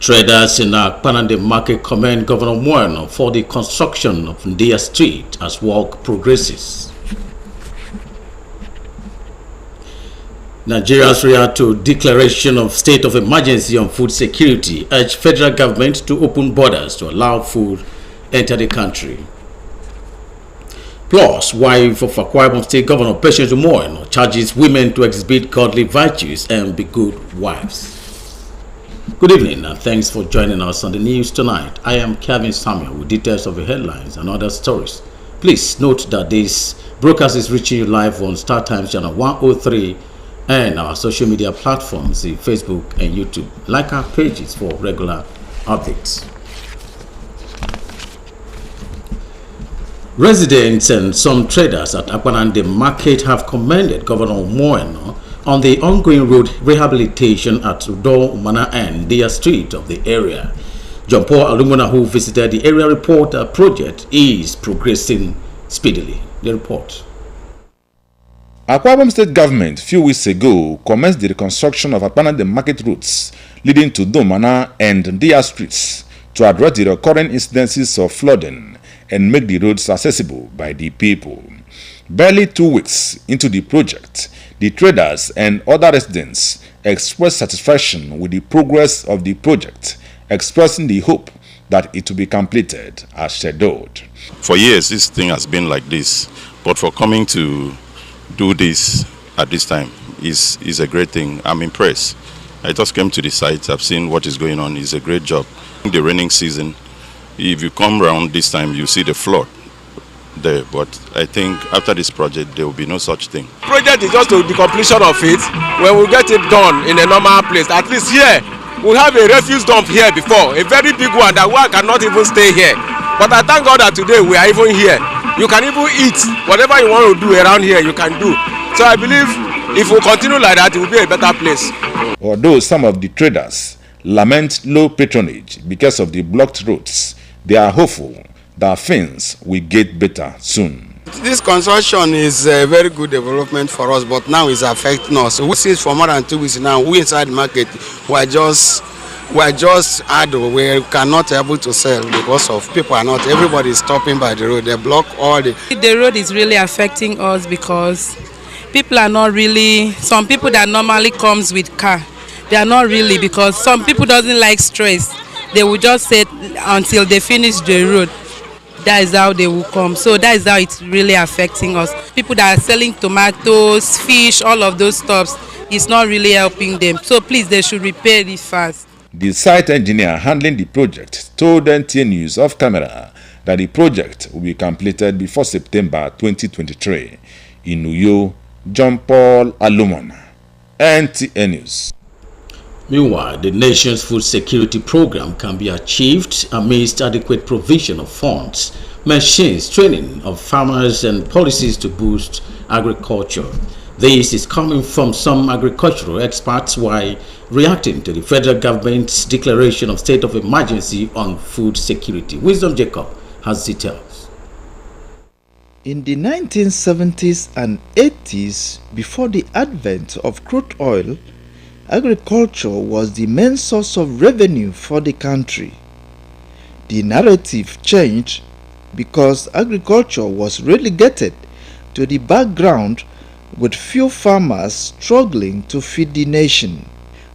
Traders in Akpanande Market commend Governor Moeno for the construction of Ndia Street as work progresses. Nigerians react to declaration of state of emergency on food security, urge federal government to open borders to allow food enter the country. Plus, wife of Akwa Ibom State Governor Patience Moeno charges women to exhibit godly virtues and be good wives. Good evening and thanks for joining us on the news tonight. I am Kevin Samuel with details of the headlines and other stories. Please note that this broadcast is reaching you live on Star Times channel 103 and our social media platforms, the Facebook and YouTube. Like our pages for regular updates. Residents and some traders at Akpanande Market have commended Governor Moeno on the ongoing road rehabilitation at Udo Umana and Ndia Street of the area. John Paul Alumuna, who visited the area, report that project is progressing speedily. The report. Akwa Ibom State government few weeks ago commenced the reconstruction of Akpanande Market routes leading to Domana and Ndia streets to address the recurrent incidences of flooding and make the roads accessible by the people. Barely 2 weeks into the project, the traders and other residents expressed satisfaction with the progress of the project, expressing the hope that it will be completed as scheduled. For years, this thing has been like this, but for coming to do this at this time is a great thing. I'm impressed. I just came to the site. I've seen what is going on. It's a great job. In the raining season, if you come around this time, you see the flood there. But I think after this project, there will be no such thing. Project is just the completion of it. When we get it done in a normal place, at least here, we have a refuse dump here before, a very big one that one cannot even stay here. But I thank God that today we are even here. You can even eat whatever you want to do around here, you can do. So I believe if we continue like that, it will be a better place. Although some of the traders lament low patronage because of the blocked roads, they are hopeful that things will get better soon. This construction is a very good development for us, but now it's affecting us. We see it for more than 2 weeks now. We inside the market, we are just idle. We cannot able to sell because of people are not. Everybody is stopping by the road. They block all the. The road is really affecting us because people are not really. Some people that normally comes with car, they are not really, because some people doesn't like stress. They will just sit until they finish the road. That is how they will come. So that is how it's really affecting us. People that are selling tomatoes, fish, all of those stuffs, it's not really helping them. So please, they should repair it fast. The site engineer handling the project told NTA News off camera that the project will be completed before September 2023. In Uyo, John Paul Alumuna, NTA News. Meanwhile, the nation's food security program can be achieved amidst adequate provision of funds, machines, training of farmers, and policies to boost agriculture. This is coming from some agricultural experts while reacting to the federal government's declaration of state of emergency on food security. Wisdom Jacob has details. In the 1970s and 80s, before the advent of crude oil, agriculture was the main source of revenue for the country. The narrative changed because agriculture was relegated to the background, with few farmers struggling to feed the nation.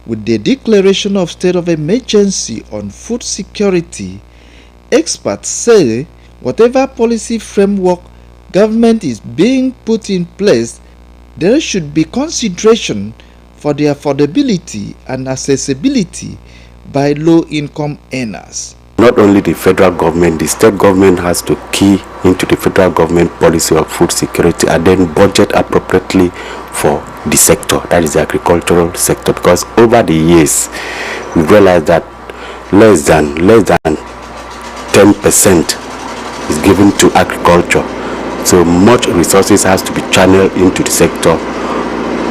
With the declaration of state of emergency on food security, experts say whatever policy framework government is being put in place, there should be consideration for the affordability and accessibility by low-income earners. Not only the federal government, the state government has to key into the federal government policy of food security and then budget appropriately for the sector, that is the agricultural sector, because over the years we realized that less than 10% is given to agriculture. So much resources has to be channeled into the sector.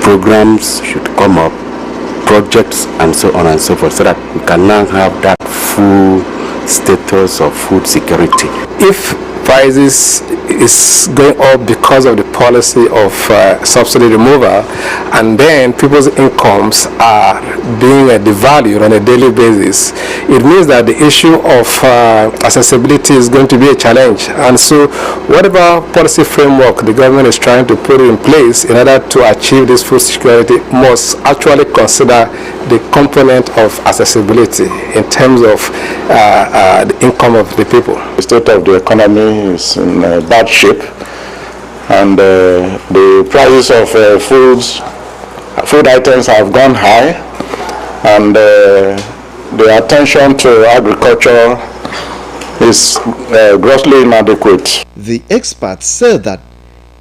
Programs should come up, projects and so on and so forth, so that we can now have that full status of food security. If prices is going up because of the policy of subsidy removal, and then people's incomes are being devalued on a daily basis, it means that the issue of accessibility is going to be a challenge. And so whatever policy framework the government is trying to put in place in order to achieve this food security must actually consider the component of accessibility in terms of the income of the people. The state of the economy is in bad shape, and the prices of food items have gone high, and the attention to agriculture is grossly inadequate. The experts said that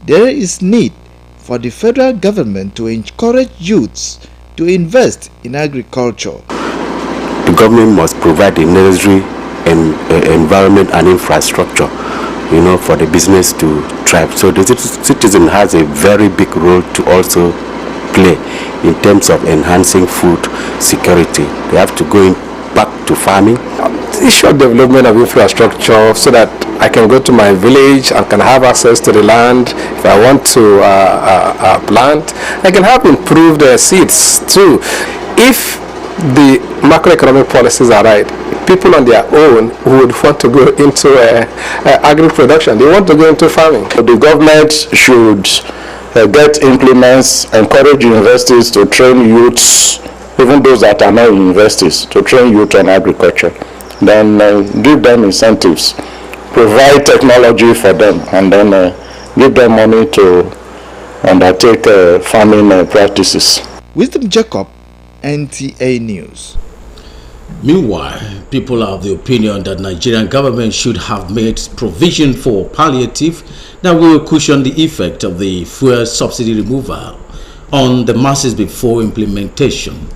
there is need for the federal government to encourage youths to invest in agriculture. The government must provide the necessary environment and infrastructure, for the business to thrive. So the citizen has a very big role to also play in terms of enhancing food security. They have to go back to farming. The issue of development of infrastructure so that I can go to my village and can have access to the land. If I want to plant, I can have improved seeds too. If the macroeconomic policies are right, people on their own who would want to go into agri-production, they want to go into farming. The government should get implements, encourage universities to train youths, even those that are not in universities, to train youth on agriculture. Then give them incentives, provide technology for them, and then give them money to undertake farming practices. Wisdom Jacob, NTA News. Meanwhile, people are of the opinion that Nigerian government should have made provision for palliative that will cushion the effect of the fuel subsidy removal on the masses before implementation.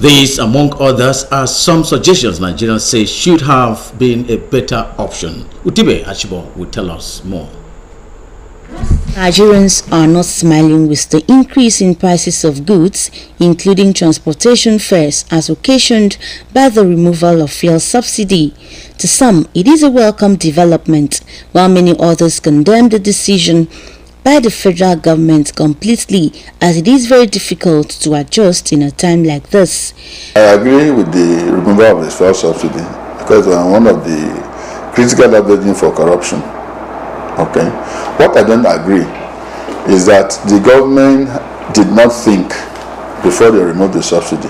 These, among others, are some suggestions Nigerians say should have been a better option. Utibe Achibo will tell us more. Nigerians are not smiling with the increase in prices of goods, including transportation fares, as occasioned by the removal of fuel subsidy. To some, it is a welcome development, while many others condemn the decision by the federal government completely, as it is very difficult to adjust in a time like this. I agree with the removal of the fuel subsidy because one of the critical evidence for corruption. Okay, what I don't agree is that the government did not think before they removed the subsidy.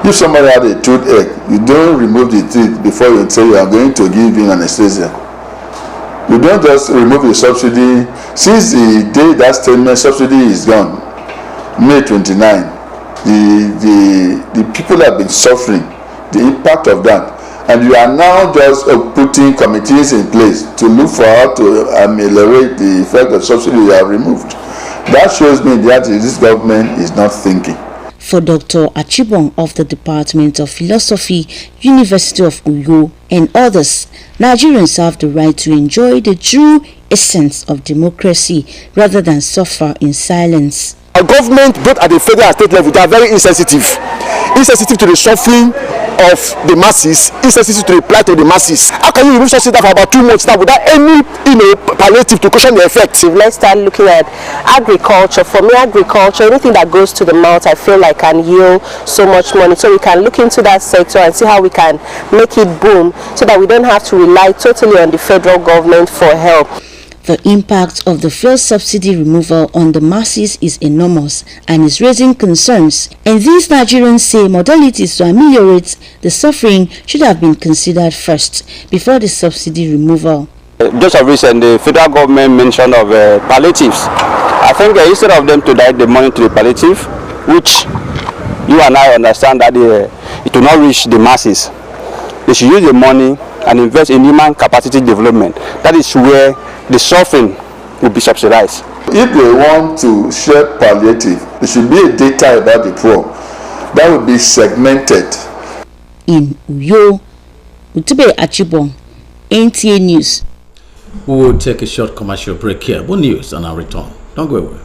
If somebody had a toothache, you don't remove the teeth before you say you are going to give him anesthesia. You don't just remove the subsidy. Since the day that statement subsidy is gone, May 29, the people have been suffering the impact of that. And you are now just putting committees in place to look for how to ameliorate the effect of subsidy you have removed. That shows me that this government is not thinking. For Dr. Achibong of the Department of Philosophy, University of Uyo, and others, Nigerians have the right to enjoy the true essence of democracy rather than suffer in silence. Our government, both at the federal and state level, they are very insensitive to the suffering of the masses, insensitive to the plight of the masses. How can you remove subsidy for about 2 months now without any palliative to cushion the effect? Let's start looking at agriculture. For me, agriculture, anything that goes to the mouth, I feel like can yield so much money. So we can look into that sector and see how we can make it boom so that we don't have to rely totally on the federal government for help. The impact of the fuel subsidy removal on the masses is enormous and is raising concerns. And these Nigerians say modalities to ameliorate the suffering should have been considered first before the subsidy removal. Just of recent, the federal government mentioned of palliatives. I think instead of them to direct the money to the palliative, which you and I understand that it will not reach the masses, they should use the money and invest in human capacity development. That is where the suffering will be subsidized. If they want to share palliative, there should be a data about the poor. That will be segmented. In Uyo, Utibe Achibong, NTA News. We will take a short commercial break here. Good news and I'll return. Don't go away.